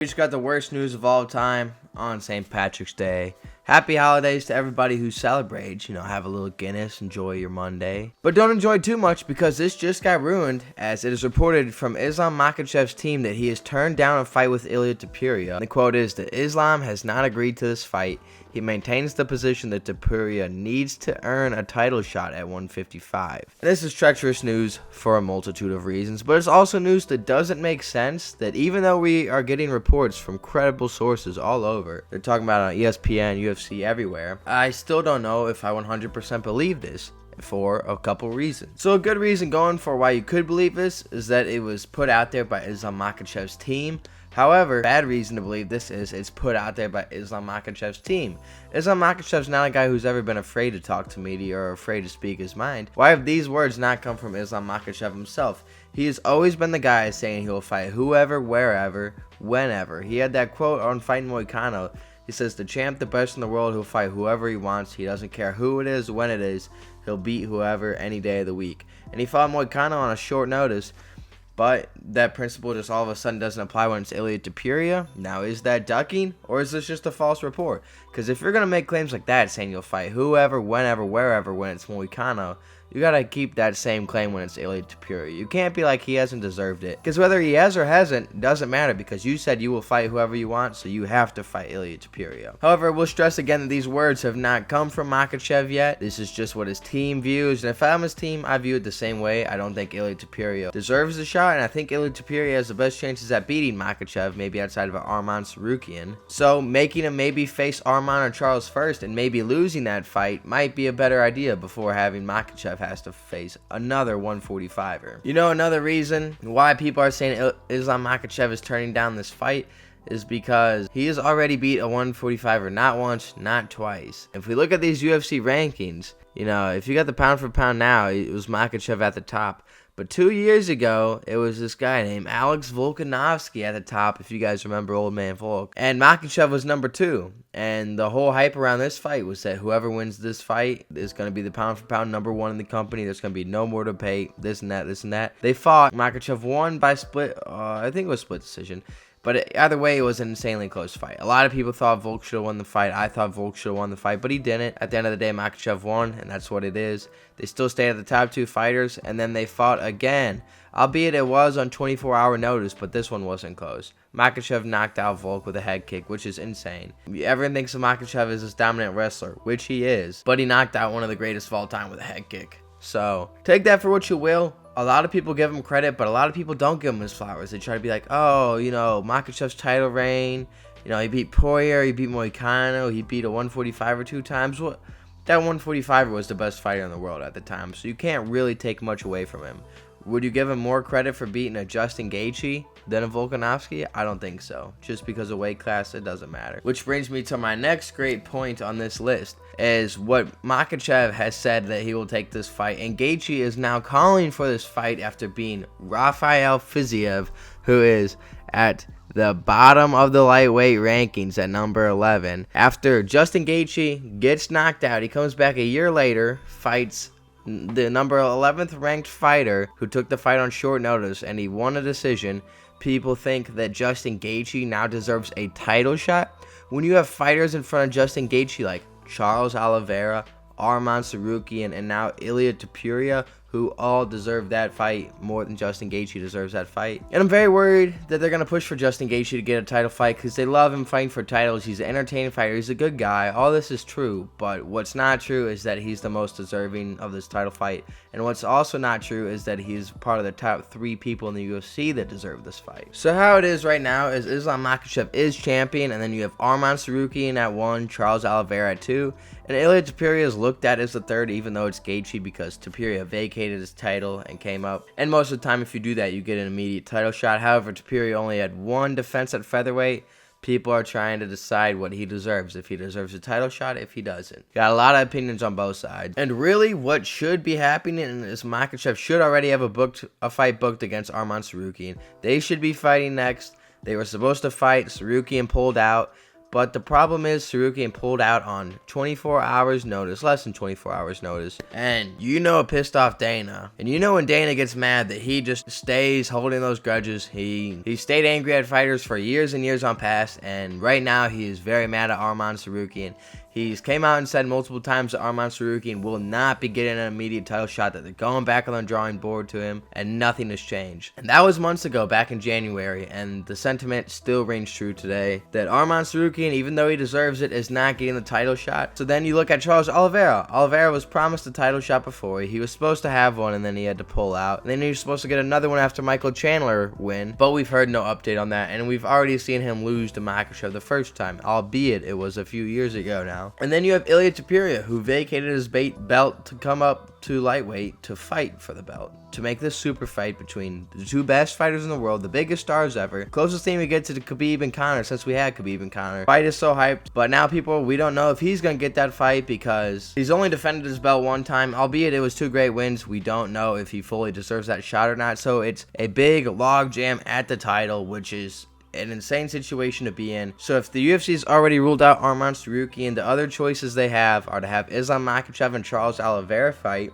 We just got the worst news of all time on St. Patrick's Day. Happy holidays to everybody who celebrates. Have a little Guinness, enjoy your Monday. But don't enjoy too much because this just got ruined, as it is reported from Islam Makhachev's team that he has turned down a fight with Ilia Topuria. The quote is that Islam has not agreed to this fight. He maintains the position that Topuria needs to earn a title shot at 155. This is treacherous news for a multitude of reasons, but it's also news that doesn't make sense, that even though we are getting reports from credible sources all over, they're talking about it on ESPN, UFC, everywhere, I still don't know if I 100% believe this, for a couple reasons. So a good reason going for why you could believe this is that it was put out there by Islam Makhachev's team. However, bad reason to believe this is it's put out there by Islam Makhachev's team. Islam Makhachev's not a guy who's ever been afraid to talk to media or afraid to speak his mind. Why have these words not come from Islam Makhachev himself? He has always been the guy saying he will fight whoever, wherever, whenever. He had that quote on fighting Moicano. He says, the champ, the best in the world, he'll fight whoever he wants. He doesn't care who it is, when it is. He'll beat whoever any day of the week. And he fought Moicano on a short notice. But that principle just all of a sudden doesn't apply when it's Ilia Topuria. Now, is that ducking, or is this just a false report? Because if you're going to make claims like that, saying you'll fight whoever, whenever, wherever, when it's Moicano, you got to keep that same claim when it's Ilia Topuria. You can't be like he hasn't deserved it. Because whether he has or hasn't, doesn't matter, because you said you will fight whoever you want, so you have to fight Ilia Topuria. However, we'll stress again that these words have not come from Makhachev yet. This is just what his team views, and if I'm his team, I view it the same way. I don't think Ilia Topuria deserves a shot, and I think Ilia Topuria has the best chances at beating Makhachev, maybe outside of Arman Tsarukyan. So making him maybe face Arman or Charles first, and maybe losing that fight might be a better idea before having Makhachev has to face another 145er. Another reason why people are saying Islam Makhachev is turning down this fight is because he has already beat a 145er not once, not twice. If we look at these UFC rankings, if you got the pound for pound now, it was Makhachev at the top. But 2 years ago, it was this guy named Alex Volkanovski at the top, if you guys remember Old Man Volk. And Makhachev was number 2. And the whole hype around this fight was that whoever wins this fight is going to be the pound for pound number 1 in the company. There's going to be no more debate, this and that, this and that. They fought. Makhachev won by split, I think it was split decision. But either way, it was an insanely close fight. A lot of people thought Volk should have won the fight. I thought Volk should have won the fight, but he didn't. At the end of the day, Makhachev won, and that's what it is. They still stayed at the top 2 fighters, and then they fought again. Albeit it was on 24-hour notice, but this one wasn't close. Makhachev knocked out Volk with a head kick, which is insane. Everyone thinks of Makhachev as this dominant wrestler, which he is, but he knocked out one of the greatest of all time with a head kick. So, take that for what you will. A lot of people give him credit, but a lot of people don't give him his flowers. They try to be like, oh, Makhachev's title reign, he beat Poirer, he beat Moicano, he beat a 145er 2 times. What? That 145er was the best fighter in the world at the time, so you can't really take much away from him. Would you give him more credit for beating a Dustin Gaethje than a Volkanovski? I don't think so. Just because of weight class, it doesn't matter. Which brings me to my next great point on this list, is what Makhachev has said that he will take this fight. And Gaethje is now calling for this fight after being Rafael Fiziev, who is at the bottom of the lightweight rankings at number 11. After Justin Gaethje gets knocked out, he comes back a year later, fights the number 11th ranked fighter who took the fight on short notice, and he won a decision. People think that Justin Gaethje now deserves a title shot. When you have fighters in front of Justin Gaethje like Charles Oliveira, Arman Tsarukyan, and now Ilia Topuria, who all deserve that fight more than Justin Gaethje deserves that fight. And I'm very worried that they're going to push for Justin Gaethje to get a title fight because they love him fighting for titles. He's an entertaining fighter. He's a good guy. All this is true, but what's not true is that he's the most deserving of this title fight. And what's also not true is that he's part of the top 3 people in the UFC that deserve this fight. So how it is right now is Islam Makhachev is champion, and then you have Arman Tsarukyan at 1, Charles Oliveira at 2, and Ilia Topuria is looked at as the 3rd, even though it's Gaethje, because Topuria vacated his title and came up. And most of the time, if you do that, you get an immediate title shot. However, Topuria only had 1 defense at featherweight. People are trying to decide what he deserves, if he deserves a title shot, if he doesn't. Got a lot of opinions on both sides. And really, what should be happening is Makhachev should already have a fight booked against Arman Tsarukyan. They should be fighting next. They were supposed to fight. Tsarukyan pulled out. But the problem is Tsarukyan pulled out on 24 hours notice, less than 24 hours notice. And you know it pissed off Dana. And you know when Dana gets mad that he just stays holding those grudges. He stayed angry at fighters for years and years on past. And right now he is very mad at Arman Tsarukyan. He's came out and said multiple times that Arman Tsarukyan will not be getting an immediate title shot, that they're going back on the drawing board to him, and nothing has changed. And that was months ago, back in January, and the sentiment still rings true today, that Arman Tsarukyan, even though he deserves it, is not getting the title shot. So then you look at Charles Oliveira. Oliveira was promised a title shot before. He was supposed to have one, and then he had to pull out. And then he was supposed to get another one after Michael Chandler win, but we've heard no update on that, and we've already seen him lose to Makhachev the first time, albeit it was a few years ago now. And then you have Ilia Topuria, who vacated his belt to come up to lightweight to fight for the belt, to make this super fight between the two best fighters in the world, the biggest stars ever. Closest thing we get to the Khabib and Conor since we had Khabib and Conor. Fight is so hyped, but now we don't know if he's gonna get that fight because he's only defended his belt one time, albeit it was 2 great wins. We don't know if he fully deserves that shot or not, so it's a big log jam at the title, which is an insane situation to be in. So if the UFC's already ruled out Arman Tsarukyan, the other choices they have are to have Islam Makhachev and Charles Oliveira fight,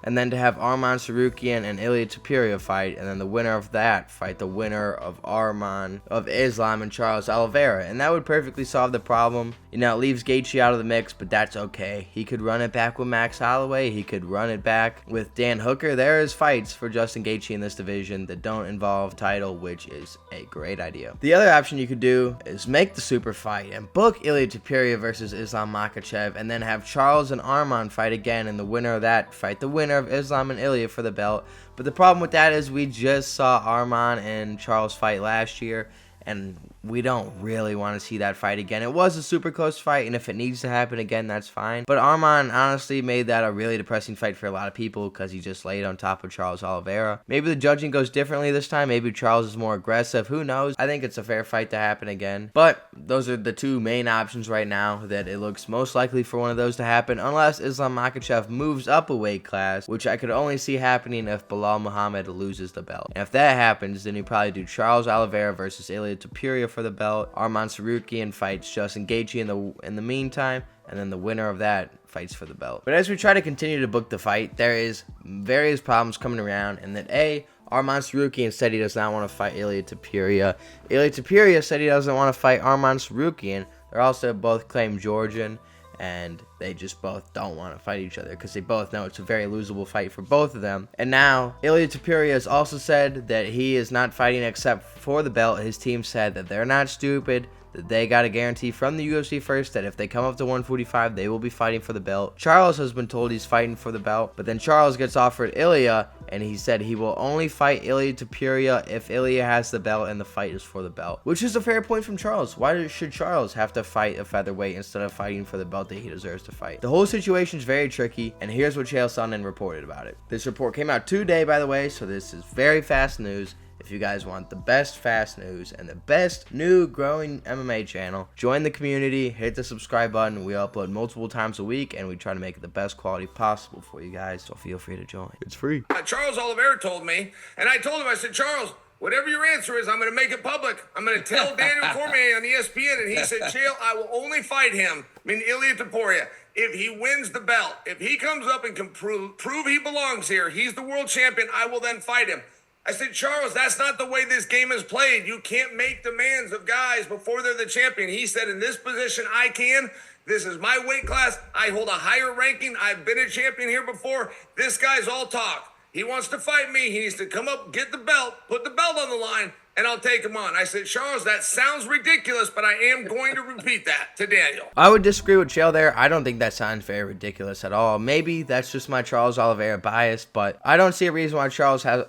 and then to have Arman Tsarukyan and Ilia Topuria fight, and then the winner of that fight the winner of Islam and Charles Oliveira, and that would perfectly solve the problem. You know, it leaves Gaethje out of the mix, but that's okay. He could run it back with Max Holloway. He could run it back with Dan Hooker. There is fights for Justin Gaethje in this division that don't involve title, which is a great idea. The other option you could do is make the super fight and book Ilia Topuria versus Islam Makhachev, and then have Charles and Arman fight again, and the winner of that fight the winner of Islam and Ilia for the belt. But the problem with that is we just saw Arman and Charles fight last year, and we don't really want to see that fight again. It was a super close fight, and if it needs to happen again, that's fine. But Arman honestly made that a really depressing fight for a lot of people because he just laid on top of Charles Oliveira. Maybe the judging goes differently this time. Maybe Charles is more aggressive. Who knows? I think it's a fair fight to happen again. But those are the two main options right now that it looks most likely for one of those to happen, unless Islam Makhachev moves up a weight class, which I could only see happening if Belal Muhammad loses the belt. And if that happens, then you probably do Charles Oliveira versus Ilia Topuria for the belt. Arman Tsarukyan fights Justin Gaethje in the meantime, and then the winner of that fights for the belt. But as we try to continue to book the fight, there is various problems coming around, and that Arman Tsarukyan said he does not want to fight Ilia Topuria. Ilia Topuria said he doesn't want to fight Arman Tsarukyan. They're also both claim Georgian, and they just both don't want to fight each other because they both know it's a very losable fight for both of them. And now Ilia Topuria has also said that he is not fighting except for the belt. His team said that they're not stupid, that they got a guarantee from the UFC first that if they come up to 145, they will be fighting for the belt. Charles has been told he's fighting for the belt, but then Charles gets offered Ilia, and he said he will only fight Ilia Topuria if Ilia has the belt and the fight is for the belt, which is a fair point from Charles. Why should Charles have to fight a featherweight instead of fighting for the belt that he deserves to fight? The whole situation is very tricky, and here's what Chael Sonnen reported about it. This report came out today, by the way, so this is very fast news. If you guys want the best fast news and the best new growing MMA channel, join the community, hit the subscribe button. We upload multiple times a week, and we try to make it the best quality possible for you guys, so feel free to join. It's free. Charles Oliveira told me, and I told him, I said, Charles, whatever your answer is, I'm going to make it public. I'm going to tell Daniel Cormier on ESPN, and he said, Chael, I will only fight him, Ilia Topuria, if he wins the belt. If he comes up and can prove he belongs here, he's the world champion, I will then fight him. I said, Charles, that's not the way this game is played. You can't make demands of guys before they're the champion. He said, in this position, I can. This is my weight class. I hold a higher ranking. I've been a champion here before. This guy's all talk. He wants to fight me. He needs to come up, get the belt, put the belt on the line, and I'll take him on. I said, Charles, that sounds ridiculous, but I am going to repeat that to Daniel. I would disagree with Chael there. I don't think that sounds very ridiculous at all. Maybe that's just my Charles Oliveira bias, but I don't see a reason why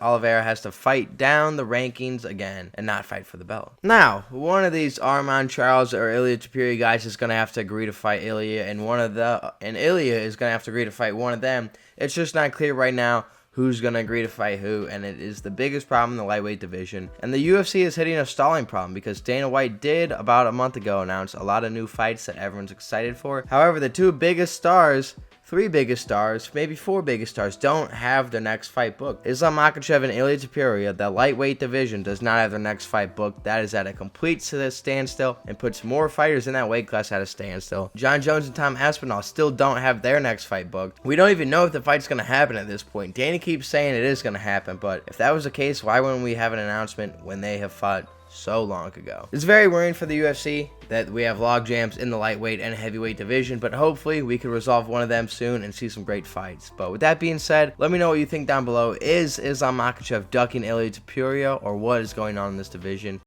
Oliveira has to fight down the rankings again and not fight for the belt. Now, one of these Arman, Charles, or Ilia Topuria guys is going to have to agree to fight Ilia, and Ilia is going to have to agree to fight one of them. It's just not clear right now who's going to agree to fight who, and it is the biggest problem in the lightweight division. And the UFC is hitting a stalling problem because Dana White did, about a month ago, announce a lot of new fights that everyone's excited for. However, the two biggest stars three biggest stars, maybe four biggest stars, don't have their next fight booked. Islam Makhachev and Ilia Topuria, the lightweight division, does not have their next fight booked. That is at a complete standstill and puts more fighters in that weight class at a standstill. Jon Jones and Aspinall still don't have their next fight booked. We don't even know if the fight's going to happen at this point. Danny keeps saying it is going to happen, but if that was the case, why wouldn't we have an announcement when they have fought so long ago? It's very worrying for the UFC that we have log jams in the lightweight and heavyweight division, but hopefully we can resolve one of them soon and see some great fights. But with that being said, let me know what you think down below. Is Islam Makhachev ducking Ilia Topuria, or what is going on in this division?